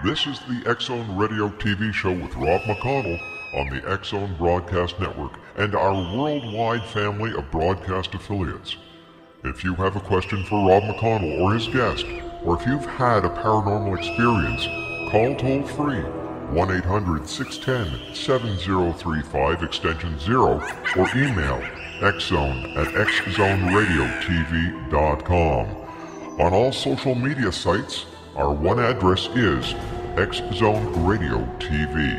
This is the X-Zone Radio TV show with Rob McConnell on the X-Zone Broadcast Network and our worldwide family of broadcast affiliates. If you have a question for Rob McConnell or his guest, or if you've had a paranormal experience, call toll-free 1-800-610-7035 extension 0 or email xzone@xzoneradiotv.com. On all social media sites, our one address is X-Zone Radio TV.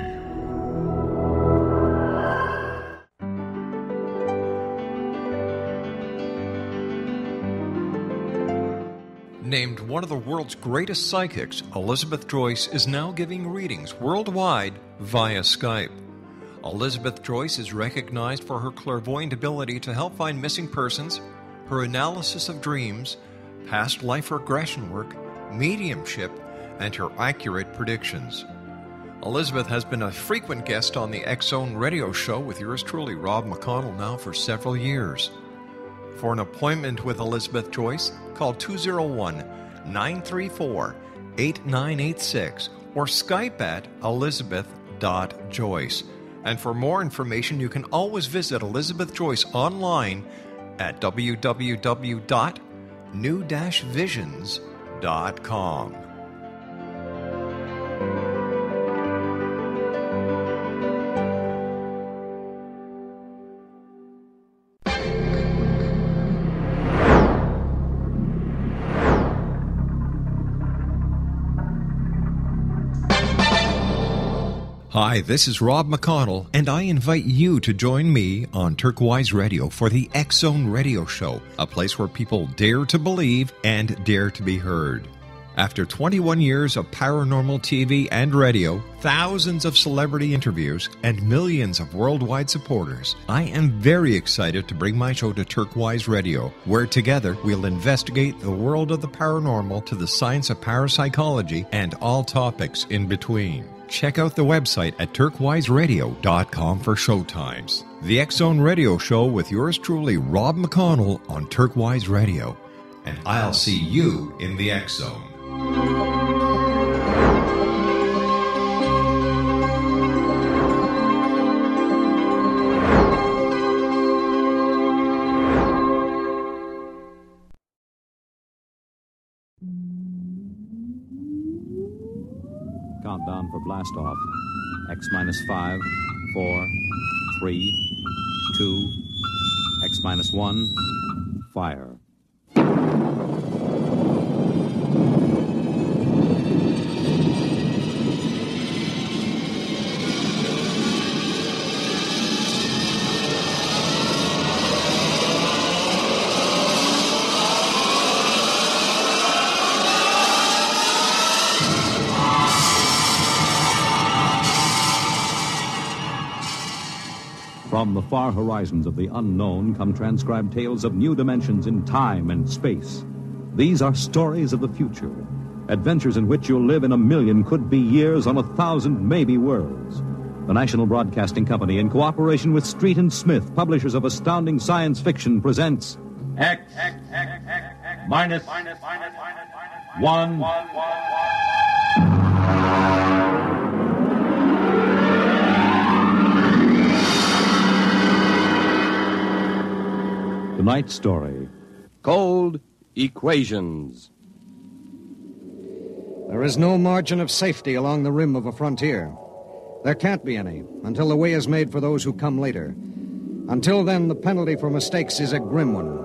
Named one of the world's greatest psychics, Elizabeth Joyce is now giving readings worldwide via Skype. Elizabeth Joyce is recognized for her clairvoyant ability to help find missing persons, her analysis of dreams, past life regression work, mediumship, and her accurate predictions. Elizabeth has been a frequent guest on the X-Zone Radio show with yours truly, Rob McConnell, now for several years. For an appointment with Elizabeth Joyce, call 201-934-8986 or Skype at elizabeth.joyce. And for more information, you can always visit Elizabeth Joyce online at www.new-visions.com. Hi, this is Rob McConnell, and I invite you to join me on Turquoise Radio for the X-Zone Radio Show, a place where people dare to believe and dare to be heard. After 21 years of paranormal TV and radio, thousands of celebrity interviews, and millions of worldwide supporters, I am very excited to bring my show to Turquoise Radio, where together we'll investigate the world of the paranormal to the science of parapsychology and all topics in between. Check out the website at turquoiseradio.com for showtimes. The X-Zone Radio Show with yours truly, Rob McConnell, on Turquoise Radio. And I'll see you in the X-Zone. Countdown for blast off. X minus 5, 4, 3, 2, X minus 1, fire. From the far horizons of the unknown come transcribed tales of new dimensions in time and space. These are stories of the future, adventures in which you'll live in a million could-be years on 1,000 maybe worlds. The National Broadcasting Company, in cooperation with Street and Smith, publishers of astounding science fiction, presents X minus 1. Tonight's story, Cold Equations. There is no margin of safety along the rim of a frontier. There can't be any until the way is made for those who come later. Until then, the penalty for mistakes is a grim one.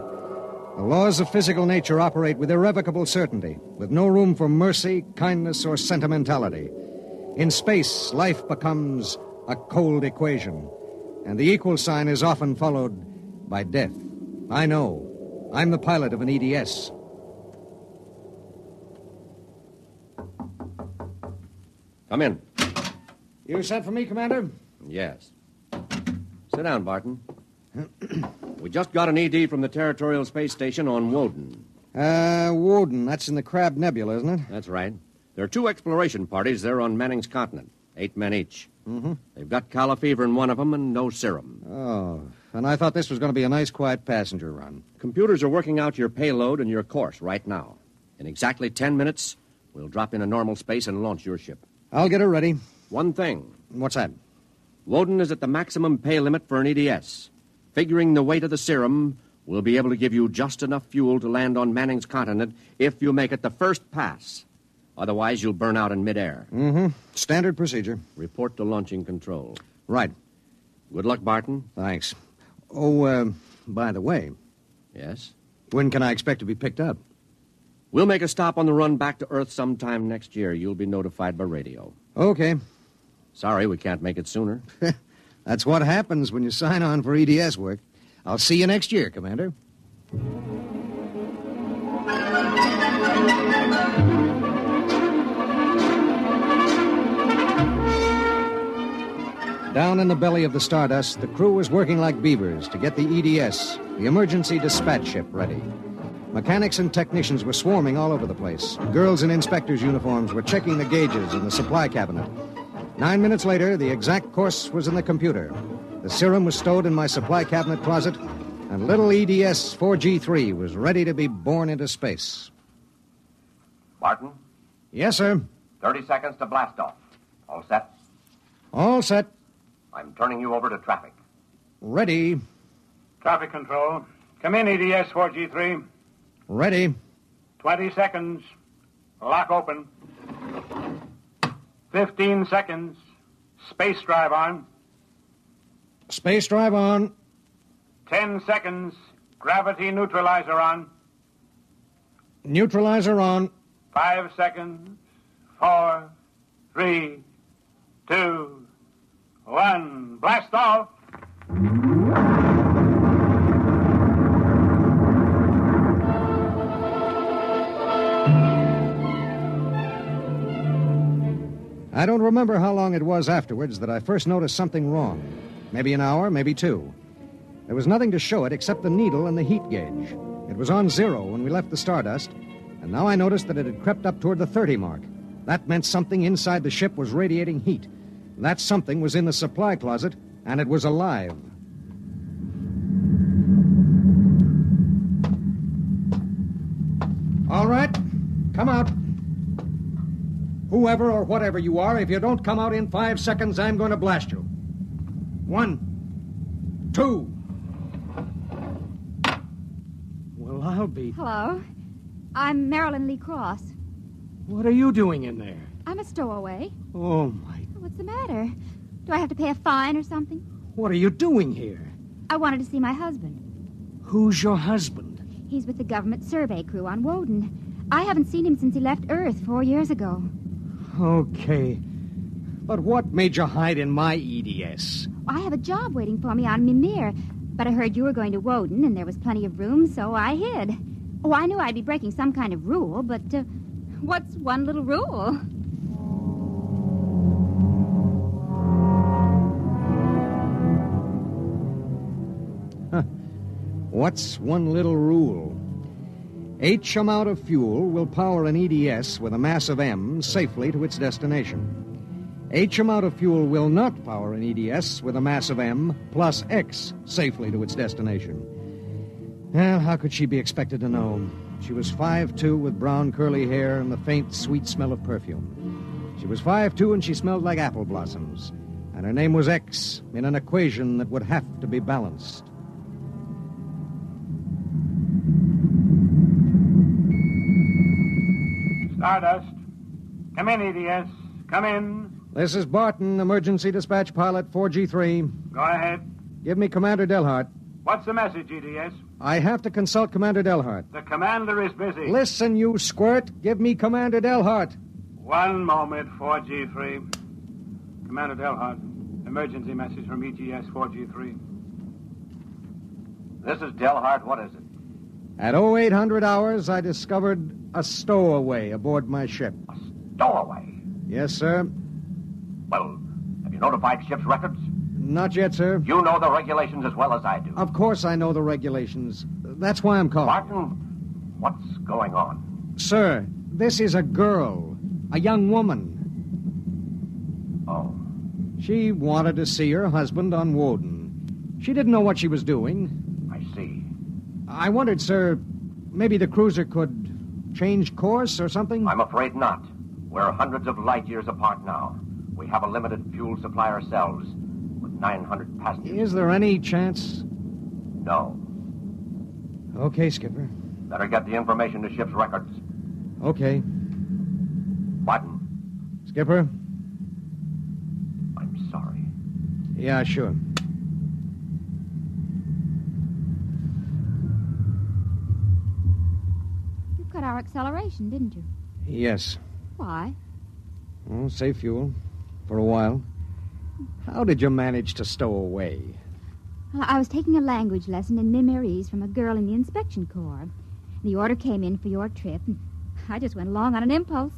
The laws of physical nature operate with irrevocable certainty, with no room for mercy, kindness, or sentimentality. In space, life becomes a cold equation, and the equal sign is often followed by death. I know. I'm the pilot of an EDS. Come in. You sent for me, Commander? Yes. Sit down, Barton. We just got an ED from the Territorial Space Station on Woden. Woden. That's in the Crab Nebula, isn't it? That's right. There are 2 exploration parties there on Manning's continent. 8 men each. Mm-hmm. They've got calla fever in one of them and no serum. Oh, and I thought this was going to be a nice, quiet passenger run. Computers are working out your payload and your course right now. In exactly 10 minutes, we'll drop into normal space and launch your ship. I'll get her ready. One thing. What's that? Woden is at the maximum pay limit for an EDS. Figuring the weight of the serum, we'll be able to give you just enough fuel to land on Manning's continent if you make it the first pass. Otherwise, you'll burn out in midair. Mm-hmm. Standard procedure. Report to launching control. Right. Good luck, Barton. Thanks. Oh, by the way, Yes? when can I expect to be picked up? We'll make a stop on the run back to Earth sometime next year. You'll be notified by radio. Okay. Sorry, we can't make it sooner. That's what happens when you sign on for EDS work. I'll see you next year, Commander. Down in the belly of the Stardust, the crew was working like beavers to get the EDS, the emergency dispatch ship, ready. Mechanics and technicians were swarming all over the place. Girls in inspectors' uniforms were checking the gauges in the supply cabinet. 9 minutes later, the exact course was in the computer. The serum was stowed in my supply cabinet closet, and little EDS 4G3 was ready to be born into space. Barton, Yes, sir. 30 seconds to blast off. All set? All set. I'm turning you over to traffic. Ready. Traffic control. Come in, EDS 4G3. Ready. 20 seconds. Lock open. 15 seconds. Space drive on. Space drive on. 10 seconds. Gravity neutralizer on. Neutralizer on. 5 seconds. 4, 3, 2, 1. Blast off. I don't remember how long it was afterwards that I first noticed something wrong. Maybe an hour, maybe 2. There was nothing to show it except the needle and the heat gauge. It was on 0 when we left the Stardust, and now I noticed that it had crept up toward the 30 mark. That meant something inside the ship was radiating heat. That something was in the supply closet, and it was alive. All right, come out. Whoever or whatever you are, if you don't come out in 5 seconds, I'm going to blast you. 1, 2. Well, I'll be... Hello. I'm Marilyn Lee Cross. What are you doing in there? I'm a stowaway. Oh, my... What's the matter? Do I have to pay a fine or something? What are you doing here? I wanted to see my husband. Who's your husband? He's with the government survey crew on Woden. I haven't seen him since he left Earth 4 years ago. Okay. But what made you hide in my EDS? I have a job waiting for me on Mimir, but I heard you were going to Woden and there was plenty of room, so I hid. Oh, I knew I'd be breaking some kind of rule, but what's one little rule? What's one little rule? H amount of fuel will power an EDS with a mass of M safely to its destination. H amount of fuel will not power an EDS with a mass of M plus X safely to its destination. Well, how could she be expected to know? She was 5'2" with brown curly hair and the faint, sweet smell of perfume. She was 5'2" and she smelled like apple blossoms. And her name was X in an equation that would have to be balanced. Stardust. Come in, EDS. Come in. This is Barton, emergency dispatch pilot 4G3. Go ahead. Give me Commander Delhart. What's the message, EDS? I have to consult Commander Delhart. The commander is busy. Listen, you squirt. Give me Commander Delhart. One moment, 4G3. Commander Delhart, emergency message from EGS 4G3. This is Delhart. What is it? At 0800 hours, I discovered a stowaway aboard my ship. A stowaway? Yes, sir. Well, have you notified ship's records? Not yet, sir. You know the regulations as well as I do. Of course I know the regulations. That's why I'm calling. Martin, what's going on? Sir, this is a girl. A young woman. Oh. She wanted to see her husband on Woden. She didn't know what she was doing. I see. I wondered, sir, maybe the cruiser could change course or something? I'm afraid not. We're hundreds of light years apart now. We have a limited fuel supply ourselves, with 900 passengers. Is there any chance? No. Okay, Skipper. Better get the information to ship's records. Okay. Button. Skipper? I'm sorry. Yeah, sure. You cut our acceleration, didn't you? Yes. Why? Oh, save fuel. For a while. How did you manage to stow away? Well, I was taking a language lesson in Mimirese from a girl in the inspection corps. The order came in for your trip, and I just went along on an impulse.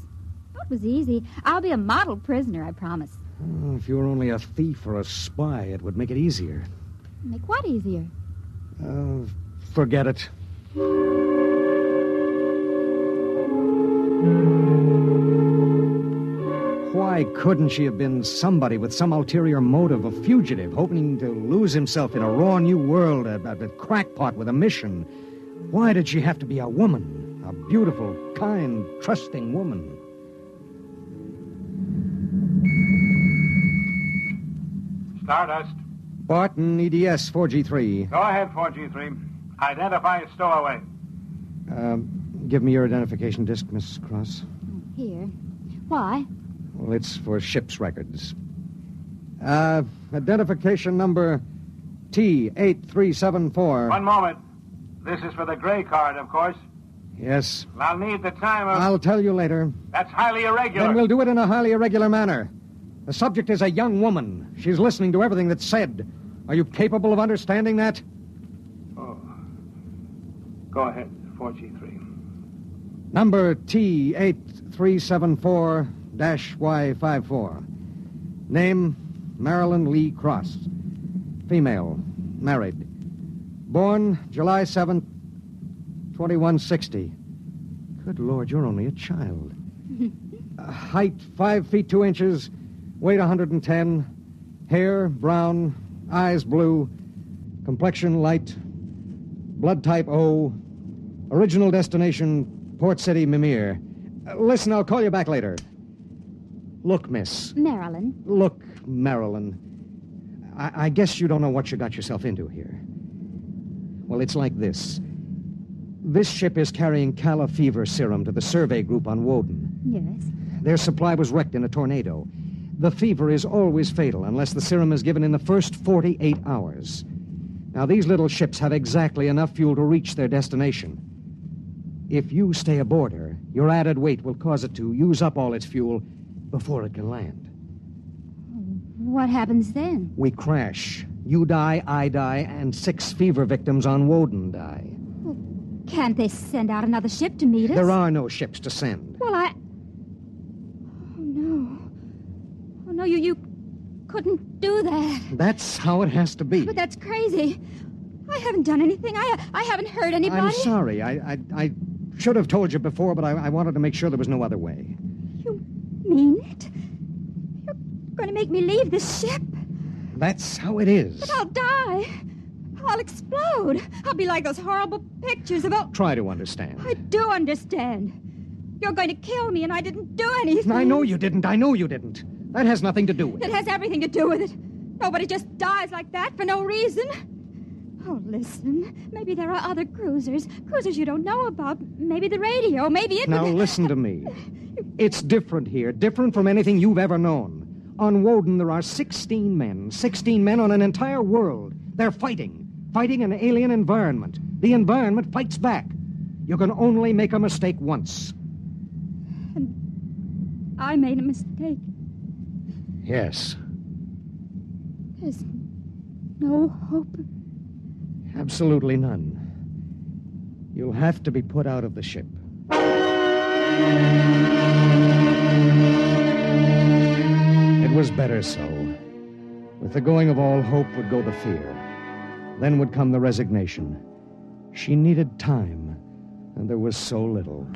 Oh, it was easy. I'll be a model prisoner, I promise. Oh, if you were only a thief or a spy, it would make it easier. Make what easier? Forget it. Why couldn't she have been somebody with some ulterior motive, a fugitive, hoping to lose himself in a raw new world, a crackpot with a mission? Why did she have to be a woman? A beautiful, kind, trusting woman? Stardust. Barton, EDS 4G3. Go ahead, 4G3. Identify as stowaway. Give me your identification disc, Miss Cross. Here. Why? Well, it's for ship's records. Identification number T8374. One moment. This is for the gray card, of course. Yes. I'll need the time of... I'll tell you later. That's highly irregular. Then we'll do it in a highly irregular manner. The subject is a young woman. She's listening to everything that's said. Are you capable of understanding that? Oh. Go ahead, 4G3. Number T8374-Y54. Name, Marilyn Lee Cross. Female, married. Born July 7th, 2160. Good Lord, you're only a child. Height, 5 feet 2 inches. Weight, 110. Hair, brown. Eyes, blue. Complexion, light. Blood type, O. Original destination, Port City, Mimir. Listen, I'll call you back later. Look, miss. Marilyn. Look, Marilyn. I guess you don't know what you got yourself into here. Well, it's like this. This ship is carrying Calla fever serum to the survey group on Woden. Yes. Their supply was wrecked in a tornado. The fever is always fatal unless the serum is given in the first 48 hours. Now, these little ships have exactly enough fuel to reach their destination. If you stay aboard her, your added weight will cause it to use up all its fuel before it can land. What happens then? We crash. You die, I die, and 6 fever victims on Woden die. Well, can't they send out another ship to meet us? There are no ships to send. Well, Oh, no. Oh, no, you couldn't do that. That's how it has to be. But that's crazy. I haven't done anything. I haven't hurt anybody. I'm sorry. I should have told you before, but I wanted to make sure there was no other way. You mean it? You're going to make me leave this ship? That's how it is. But I'll die. I'll explode. I'll be like those horrible pictures about... Try to understand. I do understand. You're going to kill me, and I didn't do anything. I know you didn't. That has nothing to do with it. It has everything to do with it. Nobody just dies like that for no reason. Oh, listen. Maybe there are other cruisers you don't know about. Maybe the radio, maybe it... Now, listen to me. It's different here, different from anything you've ever known. On Woden, there are 16 men on an entire world. They're fighting an alien environment. The environment fights back. You can only make a mistake once. And I made a mistake. Yes. There's no hope. Absolutely none. You'll have to be put out of the ship. It was better so. With the going of all hope would go the fear. Then would come the resignation. She needed time, and there was so little.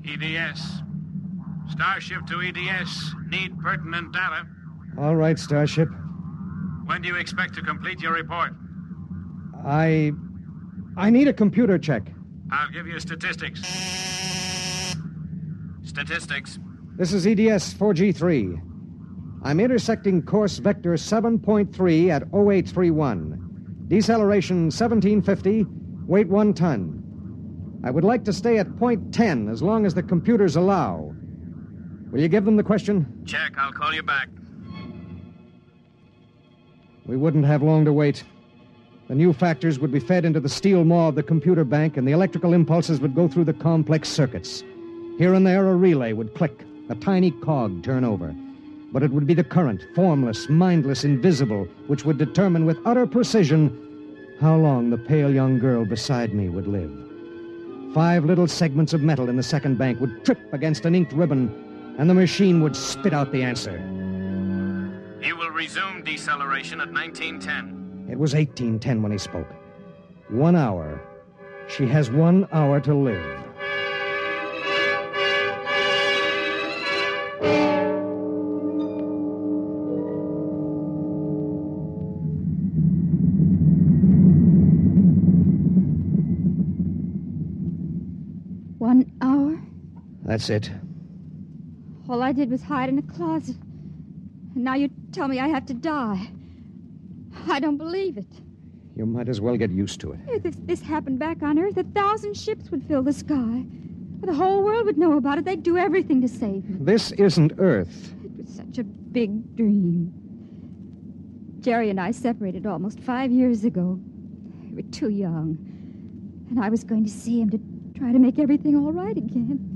EDS. Starship to EDS. Need pertinent data. All right, Starship. When do you expect to complete your report? I need a computer check. I'll give you statistics. Statistics. This is EDS 4G3. I'm intersecting course vector 7.3 at 0831. Deceleration 1750, weight 1 ton. I would like to stay at point 10 as long as the computers allow. Will you give them the question? Check. I'll call you back. We wouldn't have long to wait. The new factors would be fed into the steel maw of the computer bank, and the electrical impulses would go through the complex circuits. Here and there, a relay would click, a tiny cog turn over. But it would be the current, formless, mindless, invisible, which would determine with utter precision how long the pale young girl beside me would live. 5 little segments of metal in the second bank would trip against an inked ribbon, and the machine would spit out the answer. You will resume deceleration at 1910. It was 1810 when he spoke. 1 hour. She has 1 hour to live. That's it. All I did was hide in a closet. And now you tell me I have to die. I don't believe it. You might as well get used to it. If this happened back on Earth, 1,000 ships would fill the sky. The whole world would know about it. They'd do everything to save me. This isn't Earth. It was such a big dream. Jerry and I separated almost 5 years ago. We were too young. And I was going to see him to try to make everything all right again.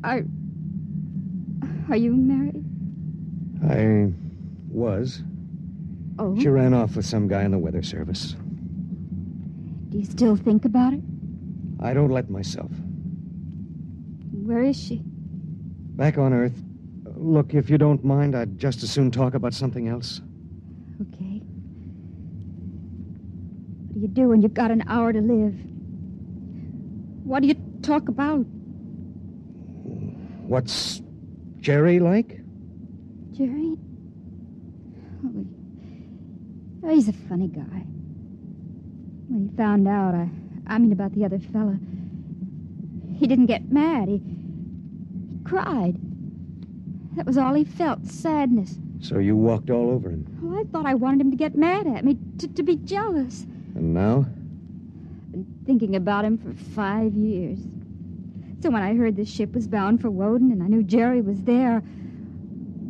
Are you married? I was. Oh? She ran off with some guy in the weather service. Do you still think about it? I don't let myself. Where is she? Back on Earth. Look, if you don't mind, I'd just as soon talk about something else. Okay. What do you do when you've got an hour to live? What do you talk about? What's Jerry like? Jerry? Oh, he's a funny guy. When he found out, I mean about the other fella, he didn't get mad. He cried. That was all he felt, sadness. So you walked all over him? Well, I thought I wanted him to get mad at me, to be jealous. And now? I've been thinking about him for 5 years. So when I heard the ship was bound for Woden and I knew Jerry was there,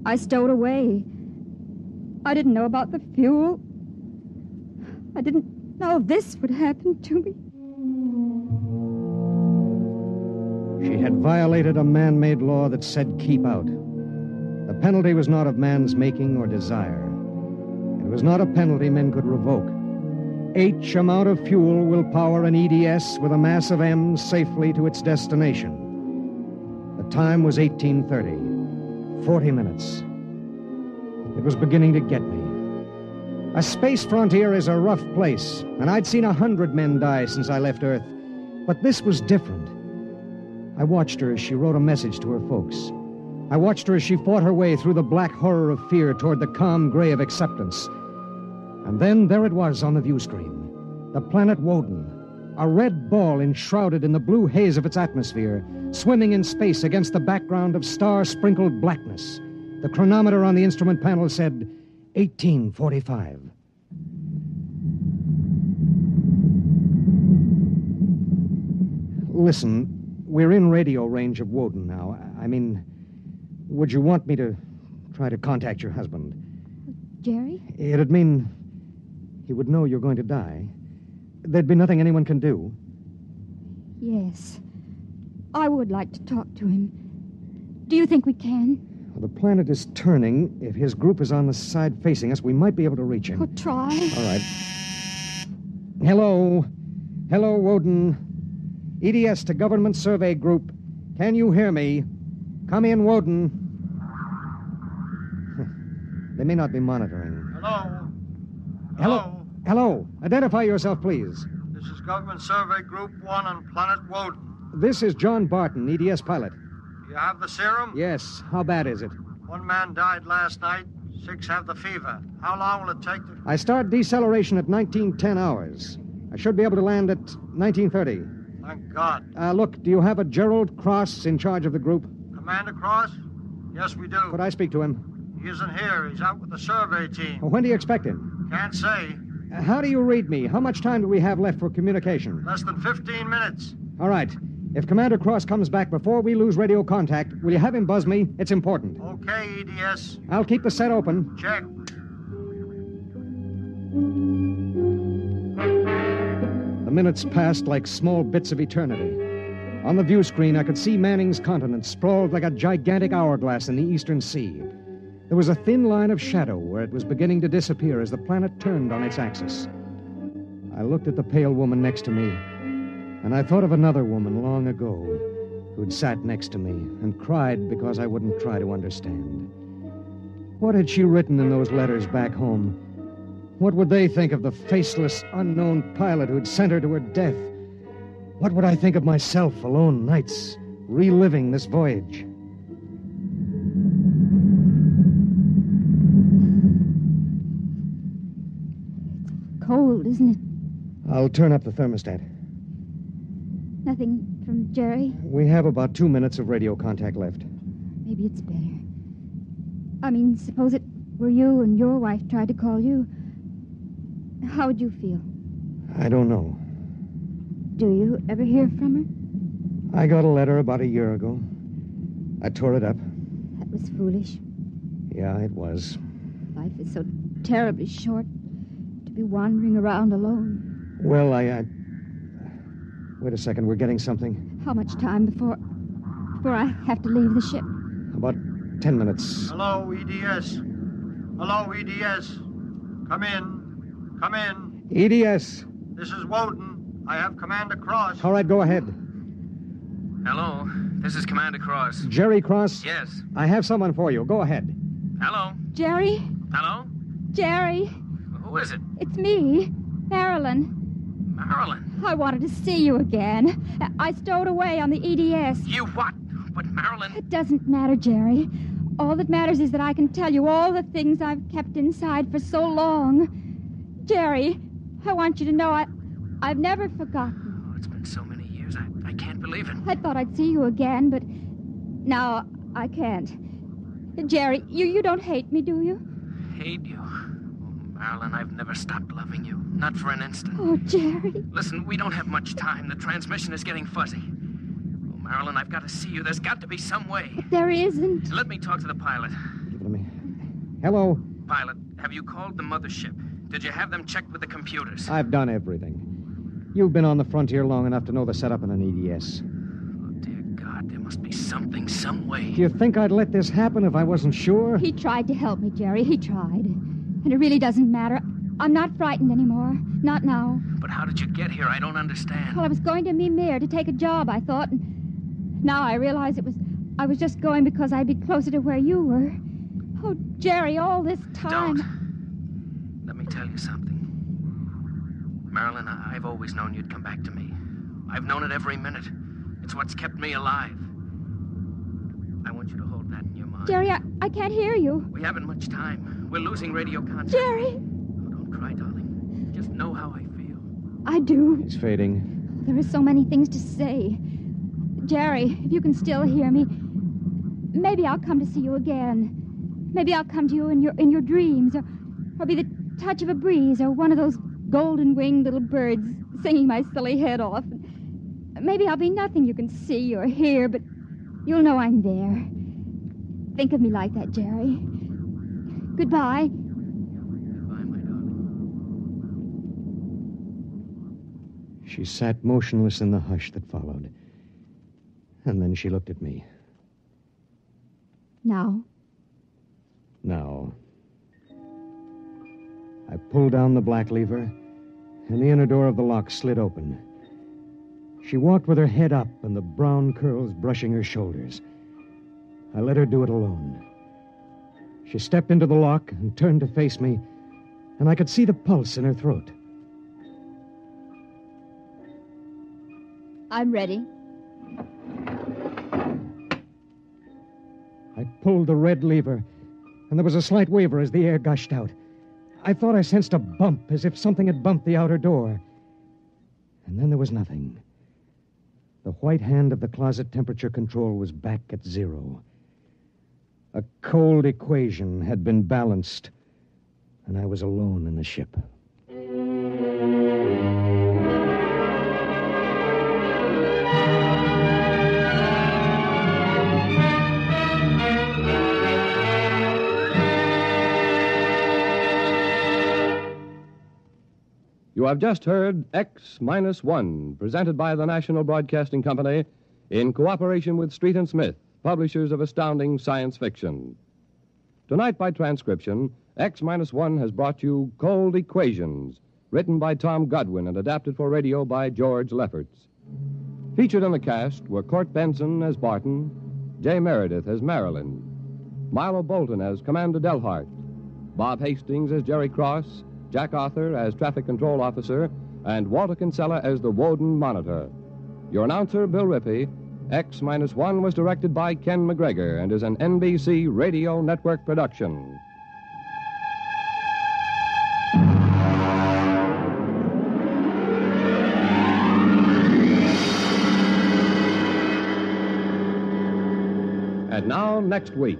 I stowed away. I didn't know about the fuel. I didn't know this would happen to me. She had violated a man-made law that said keep out. The penalty was not of man's making or desire. It was not a penalty men could revoke. H amount of fuel will power an EDS with a mass of M safely to its destination. The time was 1830. 40 minutes. It was beginning to get me. A space frontier is a rough place, and I'd seen 100 men die since I left Earth. But this was different. I watched her as she wrote a message to her folks. I watched her as she fought her way through the black horror of fear toward the calm gray of acceptance. And then there it was on the view screen. The planet Woden. A red ball enshrouded in the blue haze of its atmosphere, swimming in space against the background of star-sprinkled blackness. The chronometer on the instrument panel said 1845. Listen, we're in radio range of Woden now. I mean, would you want me to try to contact your husband? Jerry? It'd mean he would know you're going to die. There'd be nothing anyone can do. Yes. I would like to talk to him. Do you think we can? Well, the planet is turning. If his group is on the side facing us, we might be able to reach him. Oh, try. All right. Hello. Hello, Woden. EDS to Government Survey Group. Can you hear me? Come in, Woden. They may not be monitoring. Hello? Hello. Hello. Identify yourself, please. This is Government Survey Group 1 on Planet Woden. This is John Barton, EDS pilot. You have the serum? Yes. How bad is it? 1 man died last night. 6 have the fever. How long will it take to... I start deceleration at 1910 hours. I should be able to land at 1930. Thank God. Look, do you have a Gerald Cross in charge of the group? Commander Cross? Yes, we do. Could I speak to him? He isn't here. He's out with the survey team. When do you expect him? Can't say. How do you read me? How much time do we have left for communication? Less than 15 minutes. All right. If Commander Cross comes back before we lose radio contact, will you have him buzz me? It's important. Okay, EDS. I'll keep the set open. Check. The minutes passed like small bits of eternity. On the view screen, I could see Manning's continent sprawled like a gigantic hourglass in the eastern sea. There was a thin line of shadow where it was beginning to disappear as the planet turned on its axis. I looked at the pale woman next to me, and I thought of another woman long ago who'd sat next to me and cried because I wouldn't try to understand. What had she written in those letters back home? What would they think of the faceless, unknown pilot who'd sent her to her death? What would I think of myself alone nights, reliving this voyage? Cold, isn't it? I'll turn up the thermostat. Nothing from Jerry? We have about 2 minutes of radio contact left. Maybe it's better. I mean, suppose it were you and your wife tried to call you. How would you feel? I don't know. Do you ever hear from her? I got a letter about a year ago. I tore it up. That was foolish. Yeah, it was. Life is so terribly short to be wandering around alone. Well, Wait a second, we're getting something. How much time before I have to leave the ship? About 10 minutes. Hello, EDS. Hello, EDS. Come in. Come in. EDS. This is Woden. I have Commander Cross. All right, go ahead. Hello, this is Commander Cross. Jerry Cross? Yes. I have someone for you. Go ahead. Hello? Jerry? Hello? Jerry? Who is it? It's me, Marilyn. Marilyn. I wanted to see you again. I stowed away on the EDS. You what? But Marilyn... It doesn't matter, Jerry. All that matters is that I can tell you all the things I've kept inside for so long. Jerry, I want you to know I've never forgotten. Oh, it's been so many years. I can't believe it. I thought I'd see you again, but now I can't. Jerry, you don't hate me, do you? Hate you? Oh, Marilyn, I've never stopped loving you. Not for an instant. Oh, Jerry. Listen, we don't have much time. The transmission is getting fuzzy. Oh, Marilyn, I've got to see you. There's got to be some way. But there isn't. Let me talk to the pilot. Give it to me. Hello? Pilot, have you called the mothership? Did you have them checked with the computers? I've done everything. You've been on the frontier long enough to know the setup in an EDS. Oh, dear God, there must be something, some way. Do you think I'd let this happen if I wasn't sure? He tried to help me, Jerry. He tried. And it really doesn't matter. I'm not frightened anymore. Not now. But how did you get here? I don't understand. Well, I was going to Mimir to take a job, I thought. And now I realize I was just going because I'd be closer to where you were. Oh, Jerry, all this time... Don't. Let me tell you something. Marilyn, I've always known you'd come back to me. I've known it every minute. It's what's kept me alive. I want you to hold that in your mind. Jerry, I can't hear you. We haven't much time. We're losing radio contact. Jerry! Oh, don't cry, darling. Just know how I feel. I do. He's fading. There are so many things to say. Jerry, if you can still hear me, maybe I'll come to see you again. Maybe I'll come to you in your dreams, or be the touch of a breeze, or one of those golden-winged little birds singing my silly head off. Maybe I'll be nothing you can see or hear, but you'll know I'm there. Think of me like that, Jerry. Goodbye. Goodbye, my darling. She sat motionless in the hush that followed. And then she looked at me. Now? Now. I pulled down the black lever, and the inner door of the lock slid open. She walked with her head up and the brown curls brushing her shoulders. I let her do it alone. She stepped into the lock and turned to face me, and I could see the pulse in her throat. I'm ready. I pulled the red lever, and there was a slight waver as the air gushed out. I thought I sensed a bump, as if something had bumped the outer door. And then there was nothing. The white hand of the closet temperature control was back at 0. A cold equation had been balanced, and I was alone in the ship. You have just heard X-1, presented by the National Broadcasting Company in cooperation with Street and Smith, publishers of astounding science fiction. Tonight, by transcription, X-1 has brought you Cold Equations, written by Tom Godwin and adapted for radio by George Lefferts. Featured in the cast were Court Benson as Barton, Jay Meredith as Marilyn, Milo Bolton as Commander Delhart, Bob Hastings as Jerry Cross, Jack Arthur as Traffic Control Officer, and Walter Kinsella as the Woden Monitor. Your announcer, Bill Rippey. X-1 was directed by Ken McGregor and is an NBC Radio Network production. And now, next week.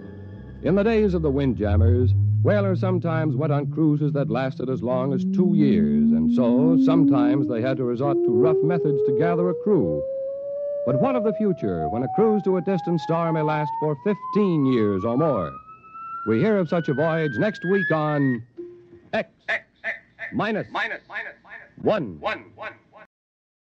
In the days of the Windjammers, whalers sometimes went on cruises that lasted as long as 2 years, and so sometimes they had to resort to rough methods to gather a crew. But what of the future, when a cruise to a distant star may last for 15 years or more? We hear of such a voyage next week on X minus 1.